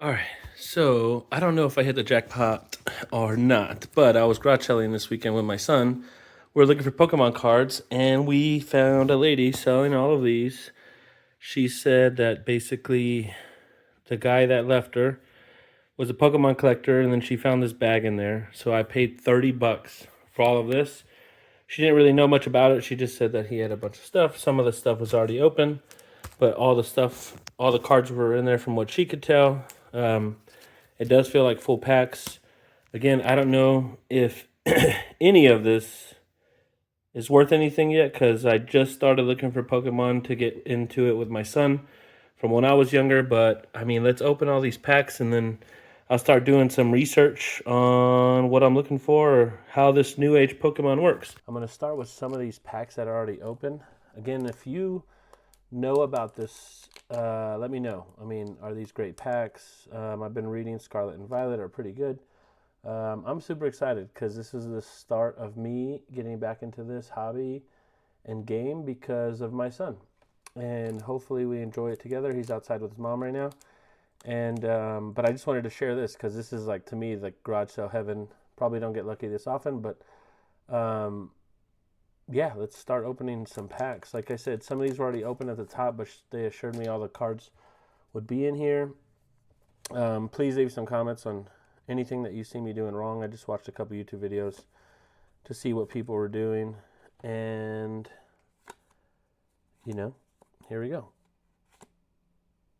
All right, so I don't know if I hit the jackpot or not, but I was garage selling this weekend with my son. We're looking for Pokemon cards, and we found a lady selling all of these. She said that basically the guy that left her was a Pokemon collector, and then she found this bag in there. So I paid $30 for all of this. She didn't really know much about it. She just said that he had a bunch of stuff. Some of the stuff was already open, but all the cards were in there from what she could tell. It does feel like full packs. Again, I don't know if any of this is worth anything yet because I just started looking for Pokemon to get into it with my son from when I was younger. But I mean, let's open all these packs and then I'll start doing some research on what I'm looking for or how this new age Pokemon works. I'm going to start with some of these packs that are already open. Again, if you know about this, let me know. I mean, are these great packs? I've been reading Scarlet and Violet are pretty good. I'm super excited because this is the start of me getting back into this hobby and game because of my son. And hopefully we enjoy it together. He's outside with his mom right now. And but I just wanted to share this because this is like, to me, like garage sale heaven. Probably don't get lucky this often, but yeah, let's start opening some packs. Like I said, some of these were already open at the top, but they assured me all the cards would be in here. Please leave some comments on anything that you see me doing wrong. I just watched a couple YouTube videos to see what people were doing. And, you know, here we go.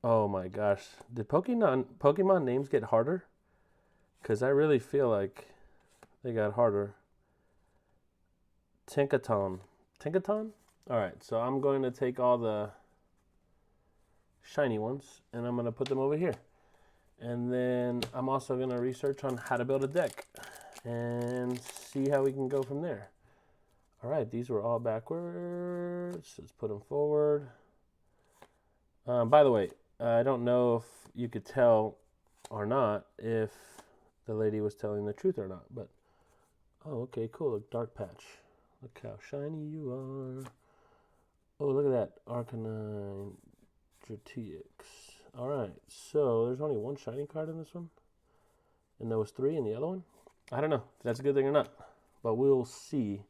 Oh my gosh. Did Pokemon names get harder? Because I really feel like they got harder. Tinkaton. Tinkaton? Alright, so I'm going to take all the shiny ones and I'm going to put them over here. And then I'm also going to research on how to build a deck and see how we can go from there. Alright, these were all backwards. Let's put them forward. By the way, I don't know if you could tell or not if the lady was telling the truth or not, but oh, okay, cool. Look, dark patch. Look how shiny you are. Oh, look at that. Arcanine Dratix. Alright, so there's only one shiny card in this one. And there was 3 in the other one. I don't know if that's a good thing or not. But we'll see.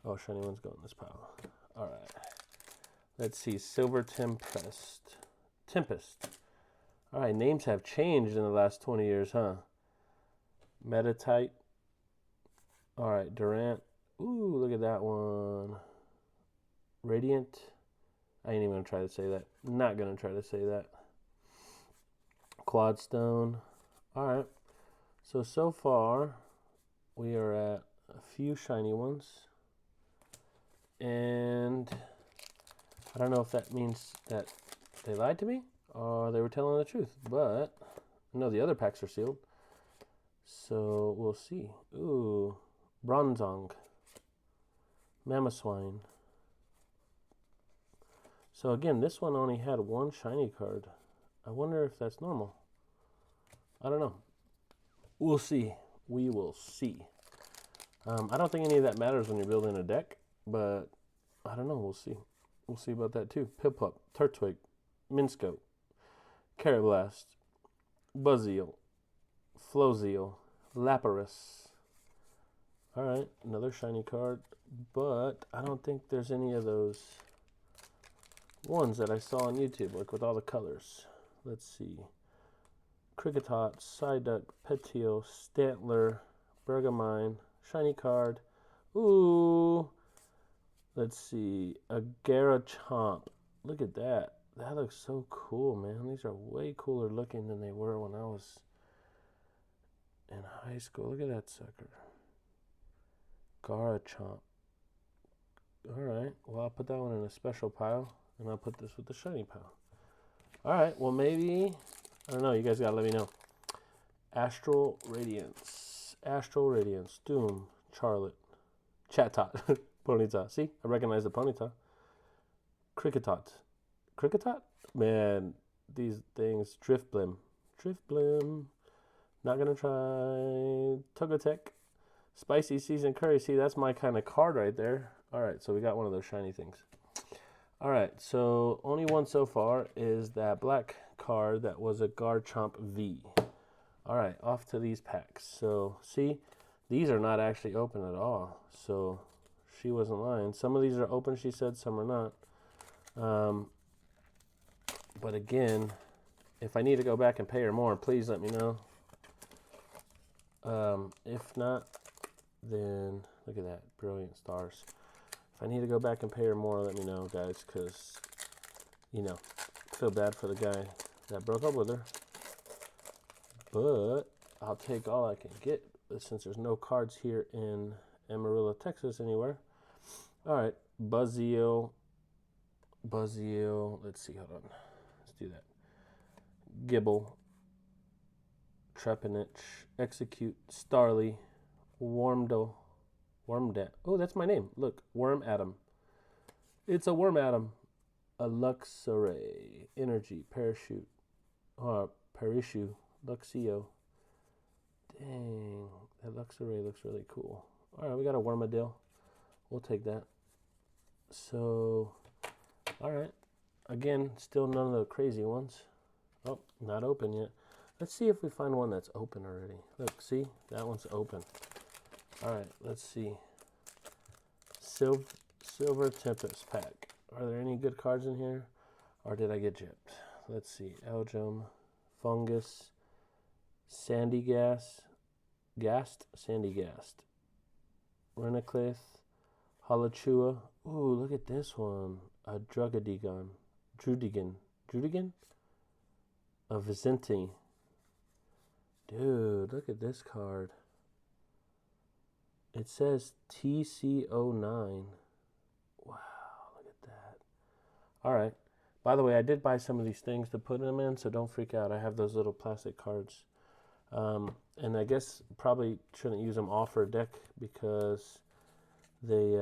Oh, shiny one's going in this pile. Alright. Let's see. Silver Tempest. Tempest. Alright, names have changed in the last 20 years, huh? Metatite. Alright, Durant. Ooh, look at that one. Radiant. I ain't even going to try to say that. Not going to try to say that. Quadstone. Alright. So far, we are at a few shiny ones. And I don't know if that means that they lied to me or they were telling the truth. But no, the other packs are sealed. So we'll see. Ooh. Bronzong. Mamoswine. So again, this one only had one shiny card. I wonder if that's normal. I don't know. We'll see. We will see. I don't think any of that matters when you're building a deck, but I don't know. We'll see. We'll see about that too. Piplup, Turtwig, Minscope, Carablast, Buzzeel, Flozeal, Lapras. Alright, another shiny card, but I don't think there's any of those ones that I saw on YouTube, like with all the colors. Let's see. Kricketot, Psyduck, Peteel, Stantler, Bergamine, shiny card. Ooh. Let's see. A Garachomp. Look at that. That looks so cool, man. These are way cooler looking than they were when I was in high school. Look at that sucker. Garachomp. Alright, well, I'll put that one in a special pile, and I'll put this with the shiny pile. Alright, well, maybe, I don't know, you guys gotta let me know. Astral Radiance. Astral Radiance. Doom. Charlotte. Chatot. Ponyta. See, I recognize the Ponyta. Kricketot. Kricketot? Man, these things. Driftblim. Driftblim. Not gonna try. Togetic. Spicy Seasoned Curry. See, that's my kind of card right there. Alright, so we got one of those shiny things. Alright, so only one so far is that black card that was a Garchomp V. All right, off to these packs. So, see, these are not actually open at all. So, she wasn't lying. Some of these are open, she said, some are not. But again, if I need to go back and pay her more, please let me know. If not, then look at that, brilliant stars. If I need to go back and pay her more, let me know, guys, because, you know, feel bad for the guy that broke up with her. But I'll take all I can get since there's no cards here in Amarillo, Texas anywhere. All right, Buzzio. Let's see, hold on. Let's do that. Gibble. Trepinich. Execute. Starly. Wormdale. Oh, that's my name. Look, Worm Atom. It's a Worm Atom. A Luxray. Energy. Parachute. Parachute. Luxio. Dang, that Luxray looks really cool. All right, we got a Wormadale. We'll take that. So, all right. Again, still none of the crazy ones. Oh, not open yet. Let's see if we find one that's open already. Look, see? That one's open. All right, let's see. Silver Tempest pack. Are there any good cards in here? Or did I get gypped? Let's see. Elgem. Fungus. Sandygast. Renaclith. Holochua. Ooh, look at this one. A Drudigan. A Vicente. Dude, look at this card. It says TC09. Wow, look at that. All right. By the way, I did buy some of these things to put them in, so don't freak out. I have those little plastic cards. And I guess probably shouldn't use them all for a deck because they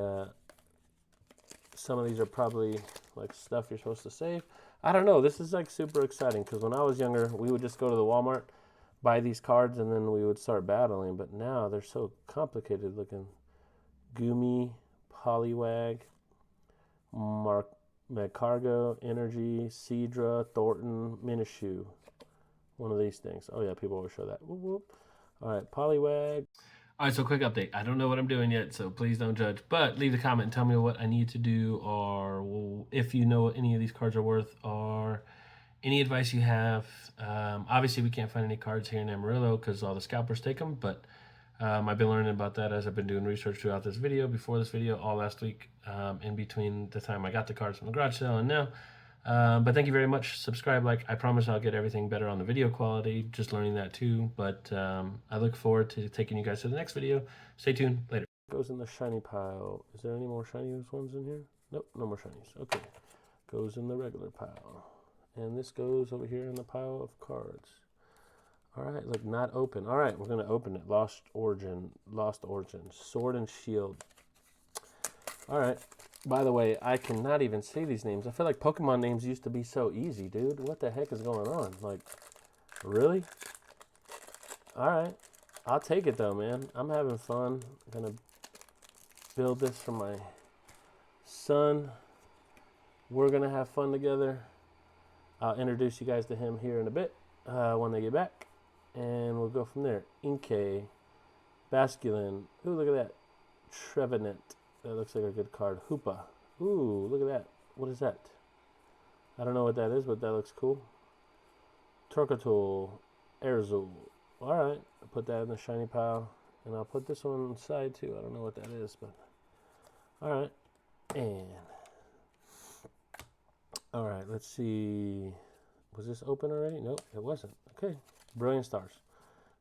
some of these are probably like stuff you're supposed to save. I don't know. This is like super exciting because when I was younger, we would just go to the Walmart, buy these cards, and then we would start battling. But now they're so complicated looking. Gumi, Poliwag, Magcargo, Energy, Seadra, Thornton, Minishu. One of these things. Oh yeah, people always show that. Whoop, whoop. All right, Poliwag. All right, so quick update. I don't know what I'm doing yet, so please don't judge. But leave a comment and tell me what I need to do, or if you know what any of these cards are worth, or any advice you have. Obviously, we can't find any cards here in Amarillo because all the scalpers take them, but I've been learning about that as I've been doing research throughout this video, before this video, all last week, in between the time I got the cards from the garage sale and now. But thank you very much. Subscribe, like. I promise I'll get everything better on the video quality. Just learning that too. But I look forward to taking you guys to the next video. Stay tuned. Later. Goes in the shiny pile. Is there any more shiny ones in here? Nope, no more shinies. Okay. Goes in the regular pile. And this goes over here in the pile of cards. All right, look, not open. All right, we're going to open it. Lost Origin. Sword and Shield. All right. By the way, I cannot even say these names. I feel like Pokemon names used to be so easy, dude. What the heck is going on? Like, really? All right. I'll take it, though, man. I'm having fun. I'm going to build this for my son. We're going to have fun together. I'll introduce you guys to him here in a bit when they get back. And we'll go from there. Inkay. Basculin. Ooh, look at that. Trevenant. That looks like a good card. Hoopa. Ooh, look at that. What is that? I don't know what that is, but that looks cool. Torkotul. Airzool. Alright. I'll put that in the shiny pile. And I'll put this one on the side too. I don't know what that is, but... Alright. And... Alright, let's see... Was this open already? Nope, it wasn't. Okay. Brilliant Stars.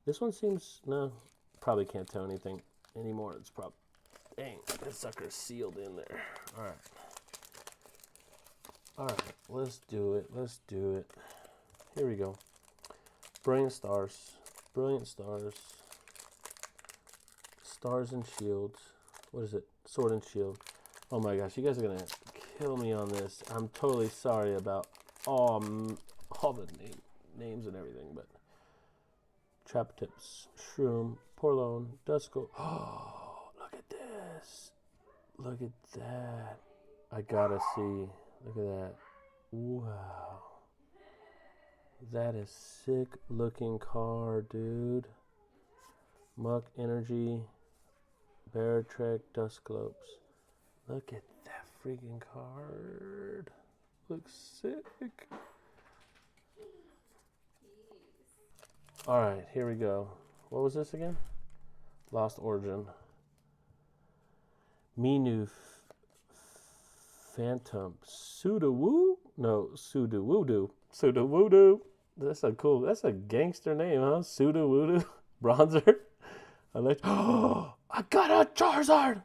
This one seems... No. Probably can't tell anything anymore. It's probably... Dang, that sucker's sealed in there. Alright. Alright, let's do it. Here we go. Brilliant Stars. Stars and Shields. What is it? Sword and Shield. Oh my gosh, you guys are going to kill me on this. I'm totally sorry about all the names and everything, but... Trap Tips. Shroom. Porlone. Duskull. Oh! Look at this. Look at that. I gotta see. Look at that. Wow. That is sick looking card, dude. Muck Energy, Baratrek, Dust Globes. Look at that freaking card. Looks sick. Alright, here we go. What was this again? Lost Origin. Minu Phantom. Sudowoo? No, Sudowoodo. Sudowoodo. That's a gangster name, huh? Sudowoodo. Bronzer. I like. Oh, I got a Charizard!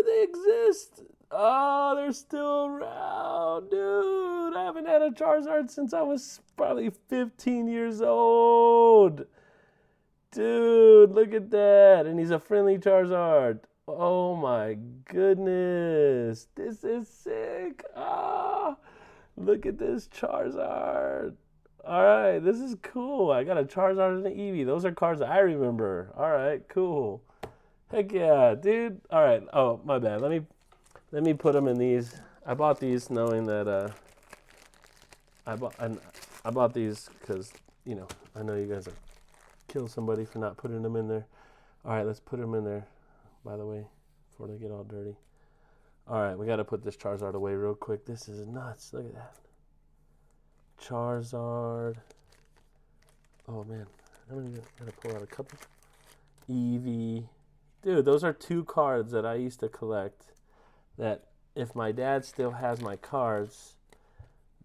They exist! Oh, they're still around, dude! I haven't had a Charizard since I was probably 15 years old. Dude, look at that. And he's a friendly Charizard. Oh my goodness. This is sick. Ah, look at this Charizard. All right, this is cool. I got a Charizard and an Eevee. Those are cards I remember. All right, cool. Heck yeah, dude. All right. Oh, my bad. Let me put them in these. I bought these knowing that I bought these because, you know, I know you guys are kill somebody for not putting them in there. All right, let's put them in there, by the way, before they get all dirty. All right, we got to put this Charizard away real quick. This is nuts. Look at that. Charizard. Oh, man. I'm going to pull out a couple. Eevee. Dude, those are two cards that I used to collect that if my dad still has my cards,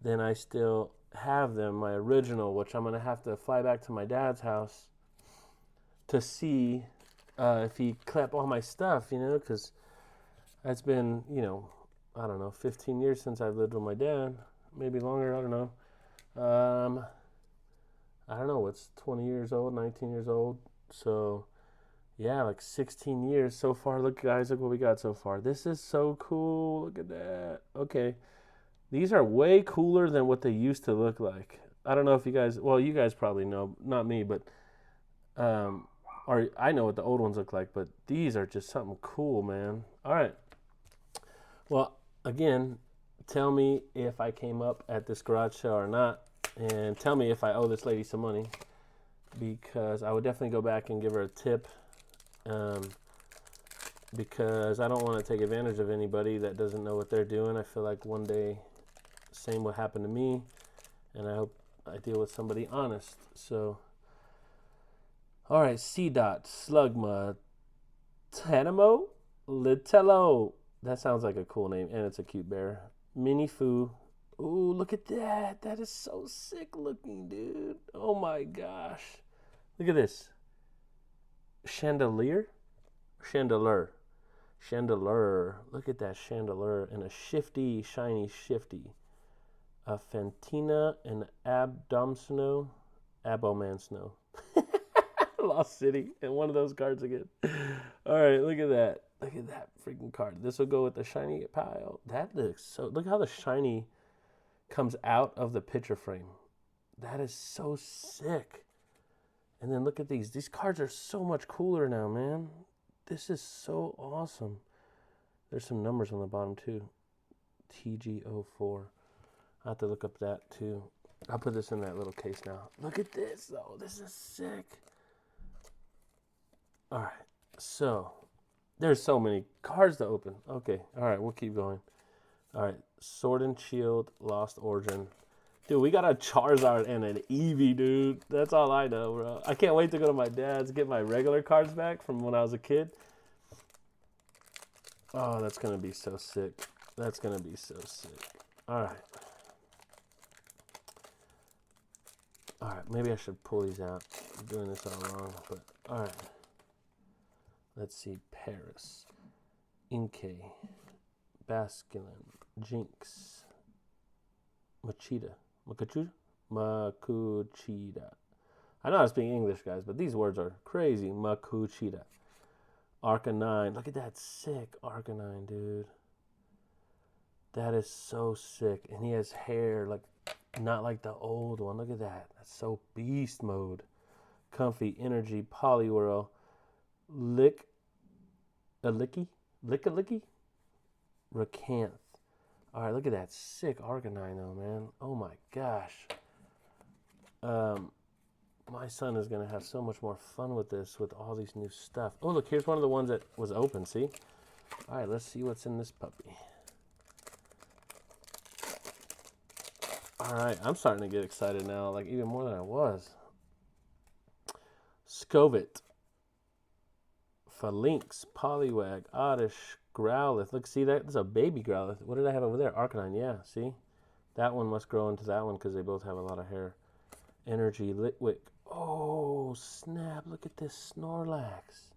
then I still have them, my original, which I'm going to have to fly back to my dad's house to see if he kept all my stuff, you know, because it's been, you know, I don't know, 15 years since I've lived with my dad, maybe longer, I don't know. I don't know, what's 20 years old, 19 years old, so yeah, like 16 years so far. Look, guys, look what we got so far. This is so cool. Look at that. Okay, these are way cooler than what they used to look like. I don't know if you guys, well, you guys probably know, not me, but or I know what the old ones look like, but these are just something cool, man. All right. Well, again, tell me if I came up at this garage sale or not, and tell me if I owe this lady some money, because I would definitely go back and give her a tip, because I don't want to take advantage of anybody that doesn't know what they're doing. I feel like one day, same will happen to me, and I hope I deal with somebody honest. So, all right, C-Dot, Slugma, Tanamo, Litello. That sounds like a cool name, and it's a cute bear. Minifu. Ooh, look at that. That is so sick looking, dude. Oh my gosh. Look at this. Chandelier? Chandelier. Look at that chandelier. And a shifty, shiny shifty. A Fantina and Abdomsnow. Abomansnow. Lost City. And one of those cards again. All right, look at that. Look at that freaking card. This will go with the shiny pile. That looks so... Look how the shiny comes out of the picture frame. That is so sick. And then look at these. These cards are so much cooler now, man. This is so awesome. There's some numbers on the bottom, too. TG04. I have to look up that, too. I'll put this in that little case now. Look at this, though. This is sick. All right. So, there's so many cards to open. Okay. All right. We'll keep going. All right. Sword and Shield, Lost Origin. Dude, we got a Charizard and an Eevee, dude. That's all I know, bro. I can't wait to go to my dad's, get my regular cards back from when I was a kid. Oh, that's going to be so sick. That's going to be so sick. All right. All right, maybe I should pull these out. I'm doing this all wrong, but all right. Let's see. Paris. Inkay. Basculin. Jinx. Machida. Makuchita. I know how to speak English, guys, but these words are crazy. Makuchita. Arcanine. Look at that sick Arcanine, dude. That is so sick. And he has hair, like, not like the old one. Look at that. That's so beast mode. Comfy, Energy, Poliwhirl, Lick-a-Licky, Racanth, All right, look at that sick Arcanine though, man. Oh my gosh. My son is gonna have so much more fun with this, with all these new stuff. Oh, look, here's one of the ones that was open. See? All right, let's see what's in this puppy. All right, I'm starting to get excited now, like even more than I was. Scovit, Phalanx, Poliwag, Oddish, Growlithe. Look, see that? That's a baby Growlithe. What did I have over there? Arcanine, yeah, see? That one must grow into that one because they both have a lot of hair. Energy, Litwick. Oh, snap. Look at this Snorlax.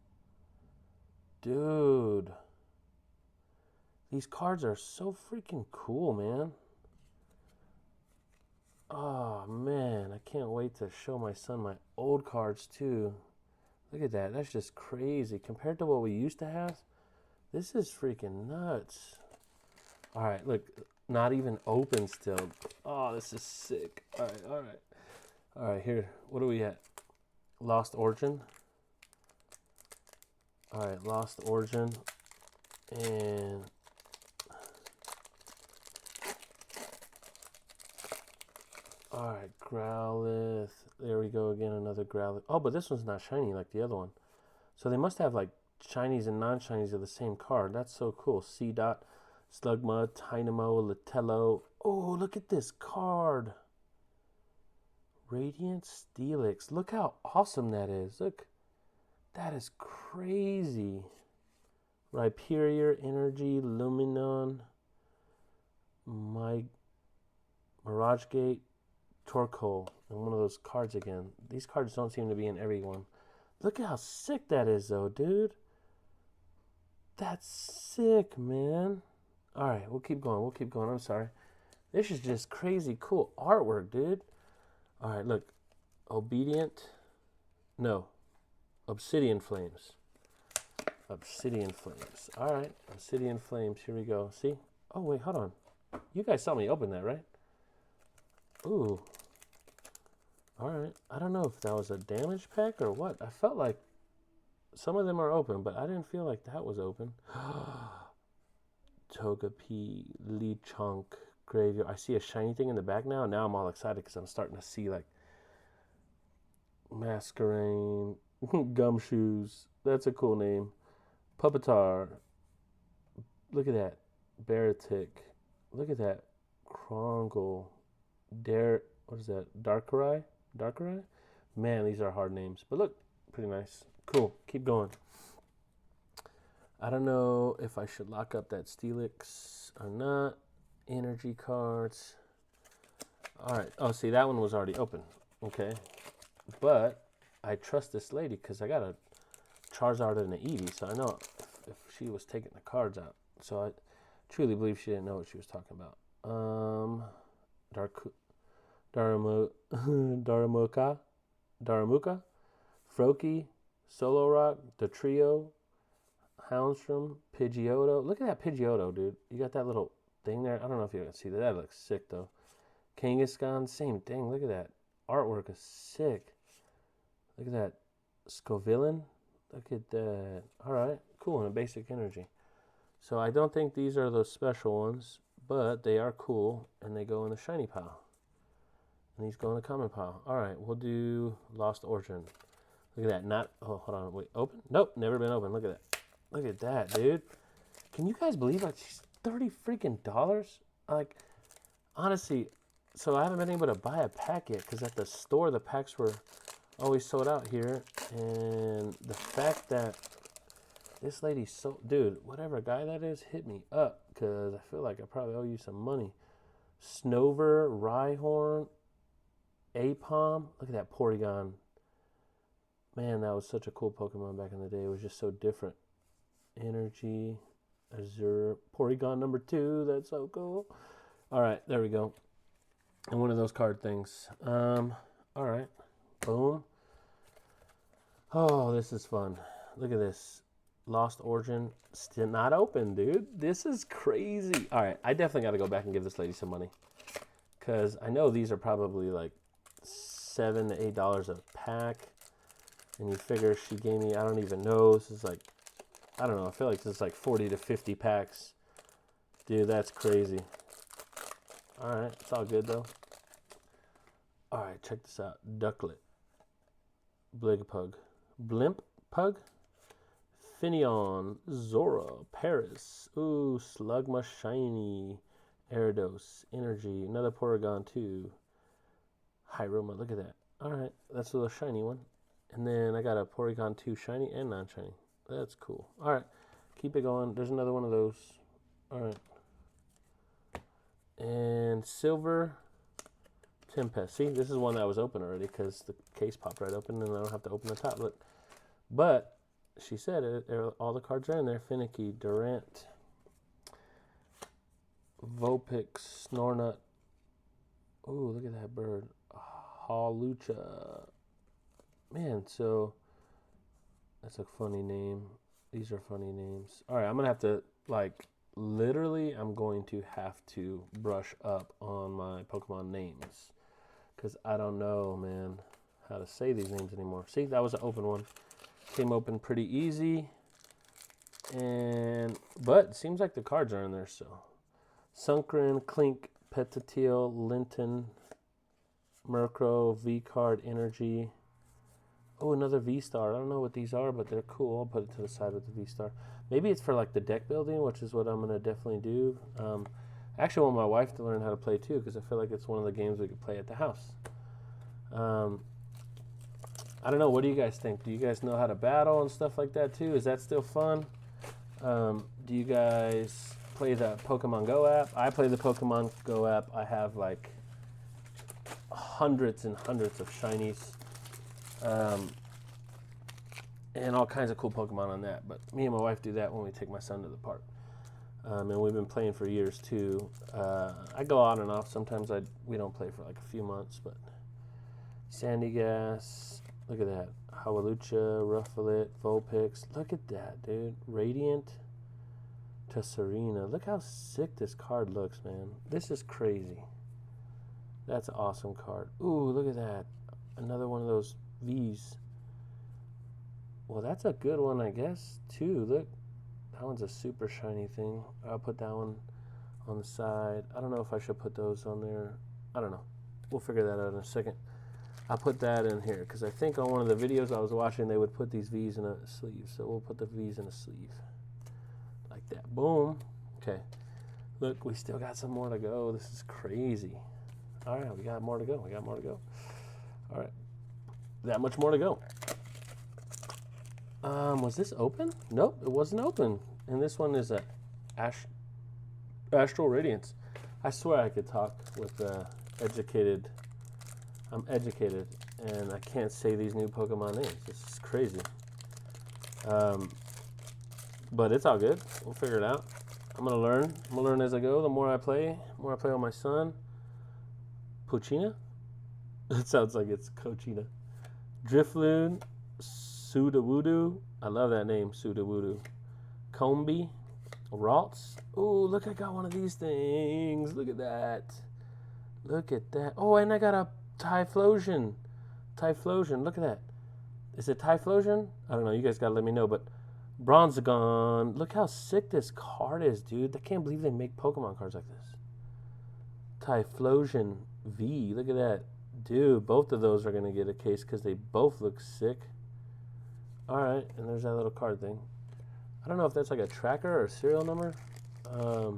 Dude. These cards are so freaking cool, man. Oh, man. I can't wait to show my son my old cards, too. Look at that. That's just crazy. Compared to what we used to have, this is freaking nuts. All right, look. Not even open still. Oh, this is sick. All right, all right. All right, here. What are we at? Lost Origin. All right, Lost Origin. And all right, Growlithe. There we go again, another Growlithe. Oh, but this one's not shiny like the other one. So they must have like shinies and non-shinies of the same card. That's so cool. C-Dot, Slugma, Dynamo, Latello. Oh, look at this card. Radiant Steelix. Look how awesome that is. Look. That is crazy. Rhyperior, Energy, Luminon, Mirage Gate, Torkoal, and one of those cards again. These cards don't seem to be in every one. Look at how sick that is, though, dude. That's sick, man. All right, we'll keep going. We'll keep going. I'm sorry. This is just crazy cool artwork, dude. All right, look. Obedient. No. Obsidian Flames. Obsidian Flames. All right. Obsidian Flames. Here we go. See? Oh, wait. Hold on. You guys saw me open that, right? Ooh. All right. I don't know if that was a damage pack or what. I felt like some of them are open, but I didn't feel like that was open. Togepi, Lechonk, Graveyard. I see a shiny thing in the back now. Now I'm all excited because I'm starting to see like Masquerain, Gumshoes. That's a cool name. Puppetar. Look at that. Baratic. Look at that. Krongle. What is that? Darkrai? Darkrai? Man, these are hard names. But look, pretty nice. Cool. Keep going. I don't know if I should lock up that Steelix or not. Energy cards. All right. Oh, see, that one was already open. Okay. But I trust this lady because I got a Charizard and an Eevee, so I know if she was taking the cards out. So I truly believe she didn't know what she was talking about. Daramuka, Froakie, Solorock, Trio, Houndstrom, Pidgeotto. Look at that Pidgeotto, dude. You got that little thing there. I don't know if you can see that. That looks sick, though. Kangaskhan, same thing. Look at that. Artwork is sick. Look at that. Scovillain. Look at that. All right. Cool. And a basic energy. So I don't think these are those special ones, but they are cool, and they go in the shiny pile. And these go in the common pile. All right. We'll do Lost Origin. Look at that. Not. Oh, hold on. Wait. Open? Nope. Never been open. Look at that. Look at that, dude. Can you guys believe like $30 freaking dollars? Like, honestly, so I haven't been able to buy a pack yet because at the store the packs were always sold out here. And the fact that this lady dude, whatever guy that is, hit me up because I feel like I probably owe you some money. Snover, Rhyhorn, Apom. Look at that Porygon. Man, that was such a cool Pokemon back in the day. It was just so different. Energy, Azure, Porygon number 2. That's so cool. All right, there we go. And one of those card things. All right. Boom. Oh, this is fun. Look at this. Lost Origin. Still not open, dude. This is crazy. All right, I definitely got to go back and give this lady some money. Because I know these are probably like $7 to $8 a pack. And you figure she gave me, I don't even know. This is like, I don't know. I feel like this is like 40 to 50 packs. Dude, that's crazy. Alright, it's all good though. Alright, check this out. Ducklet. Bligpug. Blimp Pug. Finneon. Zora. Paris. Ooh, Slugma Shiny. Gyarados. Energy. Another Porygon 2. Hyroma. Look at that. Alright, that's a little shiny one. And then I got a Porygon 2 shiny and non-shiny. That's cool. Alright, keep it going. There's another one of those. Alright. And Silver Tempest. See, this is one that was open already because the case popped right open and I don't have to open the top. Look. But she said it, all the cards are in there. Finicky, Durant, Vulpix, Snornut. Ooh, look at that bird. Hawlucha. Man, so that's a funny name. These are funny names. All right, I'm going to have to, like, literally, I'm going to have to brush up on my Pokemon names because I don't know, man, how to say these names anymore. See, that was an open one. Came open pretty easy. But it seems like the cards are in there, so. Sunkern, Clink, Petatiel, Linton, Murkrow, V-Card, Energy. Oh, another V-Star. I don't know what these are, but they're cool. I'll put it to the side with the V-Star. Maybe it's for like the deck building, which is what I'm going to definitely do. I actually want my wife to learn how to play too, because I feel like it's one of the games we could play at the house. I don't know. What do you guys think? Do you guys know how to battle and stuff like that too? Is that still fun? Do you guys play the Pokemon Go app? I play the Pokemon Go app. I have like hundreds and hundreds of shinies. And all kinds of cool Pokemon on that. But me and my wife do that when we take my son to the park. And we've been playing for years too. I go on and off. Sometimes we don't play for like a few months. But Sandygas, look at that. Hawlucha, Rufflet, Vulpix. Look at that, dude. Radiant to Serena. Look how sick this card looks, man. This is crazy. That's an awesome card. Ooh, look at that. Another one of those V's. Well, that's a good one, I guess, too. Look, that one's a super shiny thing. I'll put that one on the side. I don't know if I should put those on there. I don't know. We'll figure that out in a second. I'll put that in here because I think on one of the videos I was watching, they would put these V's in a sleeve. So we'll put the V's in a sleeve. Like that. Boom. Okay. Look, we still got some more to go. This is crazy. All right, we got more to go. We got more to go. All right. That much more to go. Was this open? Nope, it wasn't open. And this one is a Astral Radiance. I swear I could talk with educated. I'm educated, and I can't say these new Pokemon names. This is crazy. But it's all good. We'll figure it out. I'm gonna learn. I'm gonna learn as I go. The more I play with my son. Pochina? It sounds like it's Cochina. Drifloon, Sudowoodo. I love that name, Sudowoodo. Combee, Ralts. Ooh, look, I got one of these things. Look at that. Look at that. Oh, and I got a Typhlosion. Typhlosion, look at that. Is it Typhlosion? I don't know. You guys gotta let me know. But Bronzegon. Look how sick this card is, dude. I can't believe they make Pokemon cards like this. Typhlosion V. Look at that. Dude, both of those are going to get a case because they both look sick. Alright, and there's that little card thing. I don't know if that's like a tracker or a serial number. I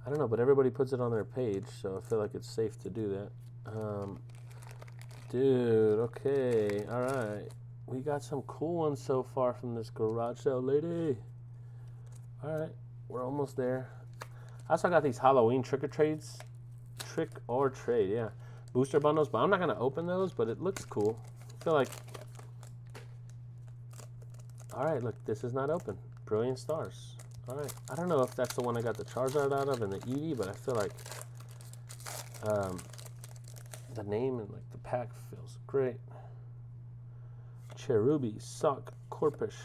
don't know, but everybody puts it on their page, so I feel like it's safe to do that. Dude, okay, alright. We got some cool ones so far from this garage sale lady. Alright, we're almost there. I also got these Halloween trick or trades. Trick or trade, yeah. Booster bundles, but I'm not going to open those, but it looks cool. I feel like... Alright, look, this is not open. Brilliant Stars. Alright, I don't know if that's the one I got the Charizard out of and the Eevee, but I feel like the name and like the pack feels great. Cherubi, Sock, Corpish.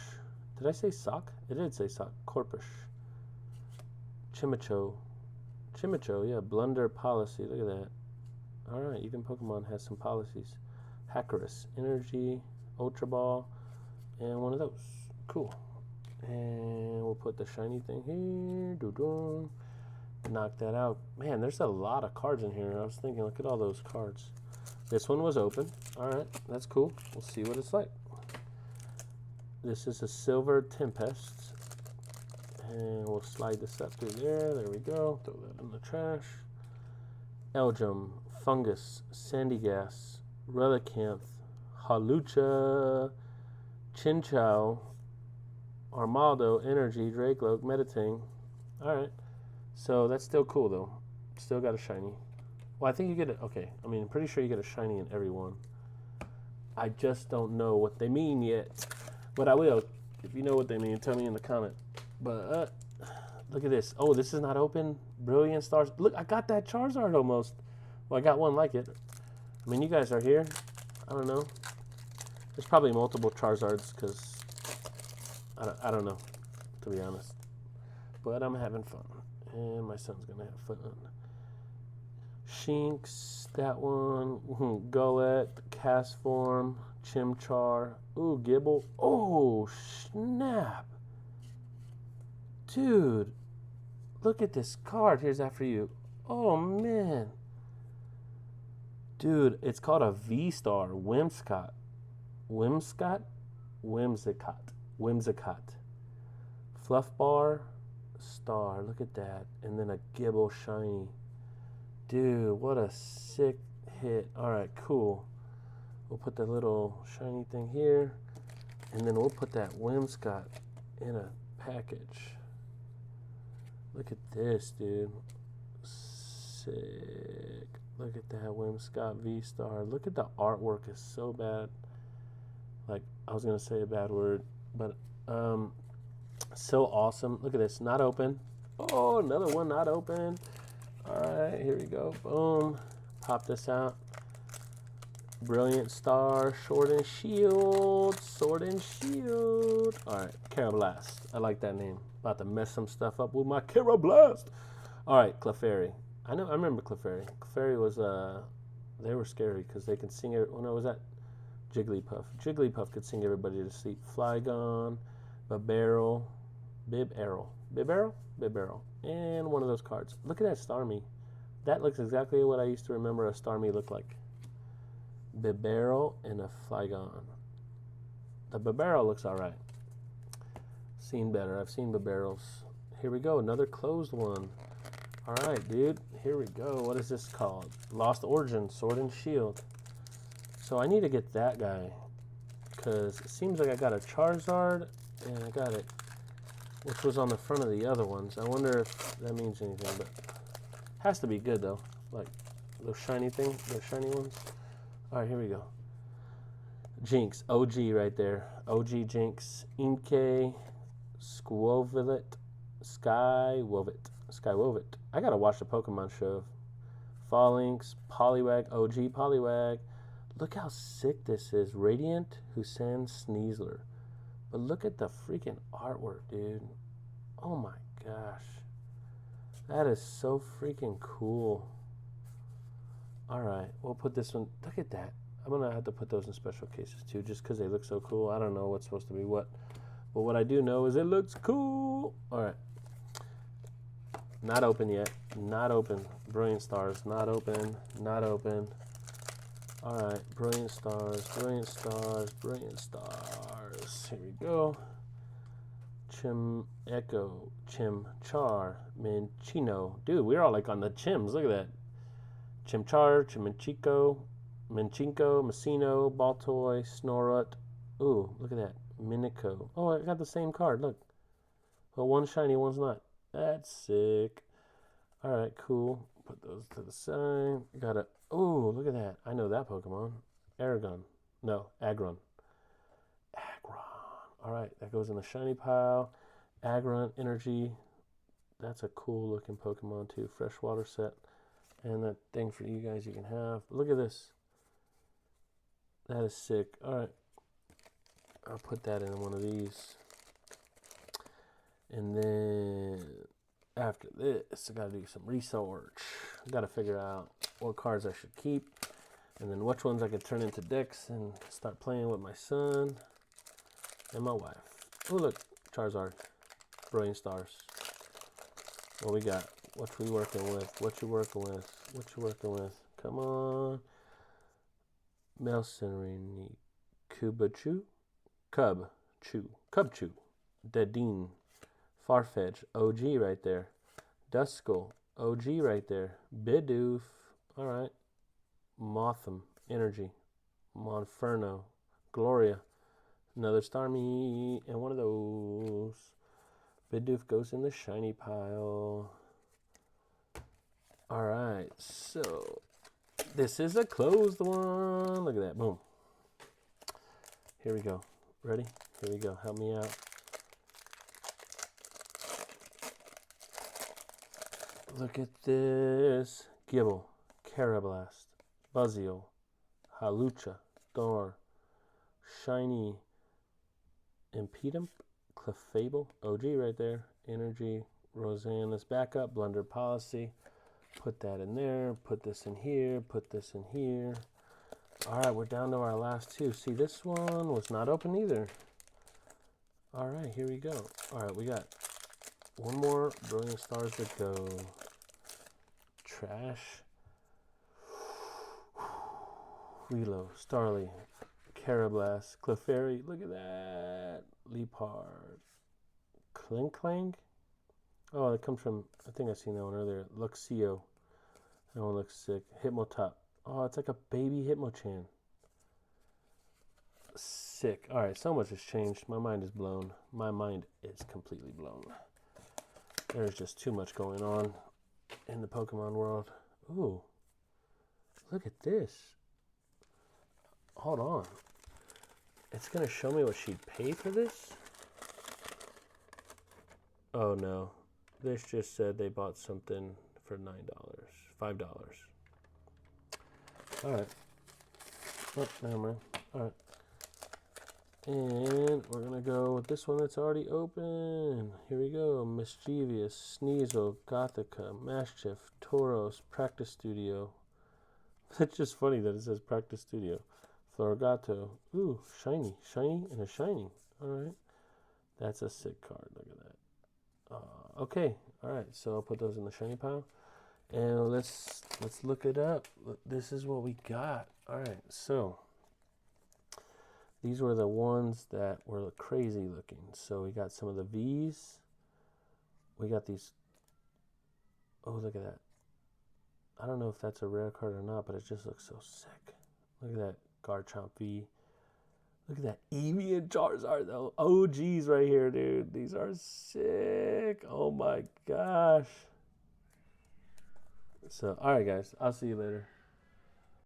Did I say Sock? It did say Sock. Corpish. Chimicho, yeah, Blunder Policy. Look at that. Alright, even Pokemon has some policies. Hackerus, Energy, Ultra Ball, and one of those. Cool. And we'll put the shiny thing here. Doo-doo. knock that out. Man, there's a lot of cards in here. I was thinking, look at all those cards. This one was open. All right, that's cool. We'll see what it's like. This is a Silver Tempest. And we'll slide this up through there. There we go. Throw that in the trash. Eldrum, Fungus, Sandygas, Relicanth, Halucha, Chinchou, Armaldo, Energy, Drakeloak, Meditang. Alright. So that's still cool though. Still got a shiny. Well, I think you get it. Okay. I mean, I'm pretty sure you get a shiny in every one. I just don't know what they mean yet. But I will. If you know what they mean, tell me in the comment. But look at this. Oh, this is not open. Brilliant Stars. Look, I got that Charizard almost. Well, I got one like it. I mean, you guys are here. I don't know. There's probably multiple Charizards because I don't know, to be honest. But I'm having fun. And my son's going to have fun. Shinx, that one. Gullet, Castform, Chimchar. Ooh, Gibble. Oh, snap. Dude, look at this card. Here's that for you. Oh, man. Dude, it's called a V-Star. Whimsicott. Whimsicott? Whimsicott. Fluff Bar. Star. Look at that. And then a Gibble shiny. Dude, what a sick hit. Alright, cool. We'll put the little shiny thing here. And then we'll put that Whimsicott in a package. Look at this, dude. Sick. Look at that Whimsicott V-Star. Look at the artwork. It's so bad. Like, I was going to say a bad word. But, so awesome. Look at this. Not open. Oh, another one not open. Alright, here we go. Boom. Pop this out. Brilliant Star. Sword and Shield. Sword and Shield. Alright, Carablast. I like that name. About to mess some stuff up with my Carablast. Alright, Clefairy. I remember Clefairy. Clefairy was, they were scary because they could sing it. When I was at Jigglypuff. Jigglypuff could sing everybody to sleep. Flygon. Bibarel. Bibarel. And one of those cards. Look at that Starmie. That looks exactly what I used to remember a Starmie looked like. Bibarel and a Flygon. The Bibarel looks alright. Seen better. I've seen Bibarels. Here we go. Another closed one. Alright, dude. Here we go. What is this called? Lost Origin. Sword and Shield. So I need to get that guy. Because it seems like I got a Charizard. And I got it. Which was on the front of the other ones. I wonder if that means anything. But has to be good, though. Like those shiny things. Those shiny ones. Alright, here we go. Jinx. OG right there. OG Jinx. Inkay. Squovillet. Skywovit. I gotta watch the Pokemon show. Fallinx. Poliwag. OG Poliwag. Look how sick this is. Radiant Hussein Sneasler. But look at the freaking artwork, dude. Oh my gosh. That is so freaking cool. Alright, we'll put this one. Look at that. I'm going to have to put those in special cases too, just because they look so cool. I don't know what's supposed to be what. But what I do know is it looks cool. Alright. Not open yet. Not open. Brilliant Stars. Not open. Not open. Alright. Brilliant Stars. Brilliant Stars. Brilliant Stars. Here we go. Echo. Chimchar. Minchino. Dude, we're all like on the chims. Look at that. Chimchar. Chiminchico. Minchinko. Messino. Baltoy. Snorut. Ooh, look at that. Minico. Oh, I got the same card. Look. Well, one's shiny, one's not. That's sick. Alright, cool. Put those to the side. Got a. Ooh, look at that. I know that Pokemon. Aragon. No, Aggron. Alright, that goes in the shiny pile. Aggron Energy. That's a cool looking Pokemon too. Freshwater set. And that thing for you guys you can have. But look at this. That is sick. Alright. I'll put that in one of these. And then after this, I gotta do some research. I gotta figure out what cards I should keep. And then which ones I could turn into decks and start playing with my son and my wife. Oh, look. Charizard. Brilliant Stars. What we got? What we working with? What you working with? What you working with? Come on. Melcenary. Kubachu. Cubchoo. Dedenne. Farfetch. OG right there. Duskull. OG right there. Bidoof. Alright. Motham. Energy. Monferno. Gloria. Another Starmie. And one of those. Bidoof goes in the shiny pile. Alright, so this is a closed one. Look at that. Boom. Here we go. Ready? Here we go. Help me out. Look at this. Gibble. Carablast. Buzzio. Halucha. Thor. Shiny. Impedimp. Clefable. OG right there. Energy. Roseanne. Let's back up. Blunder Policy. Put that in there. Put this in here. Put this in here. All right, we're down to our last two. See, this one was not open either. All right, here we go. All right, we got one more Brilliant Stars to go. Trash. Relo, Starly, Carablast, Clefairy. Look at that. Leopard. Clang. Oh, it comes from, I think I've seen that one earlier. Luxio. That one looks sick. Hitmotop. Oh, it's like a baby Hitmonchan. Sick. All right, so much has changed. My mind is blown. My mind is completely blown. There's just too much going on in the Pokemon world. Ooh, look at this. Hold on. It's going to show me what she'd pay for this? Oh, no. This just said they bought something for $9, $5. All right. Oh, never mind. All right. And we're going to go with this one that's already open. Here we go. Mischievous, Sneasel, Gothica, Maschiff, Tauros, Practice Studio. It's just funny that it says Practice Studio. Florigato. Ooh, shiny. Shiny and a shining. All right. That's a sick card. Look at that. Okay. All right. So I'll put those in the shiny pile. And let's look it up. This is what we got. All right. So these were the ones that were crazy looking. So we got some of the V's. We got these. Oh, look at that. I don't know if that's a rare card or not, but it just looks so sick. Look at that Garchomp V. Look at that Eevee and Charizard, though. OGs right here, dude. These are sick. Oh my gosh. So, all right, guys. I'll see you later.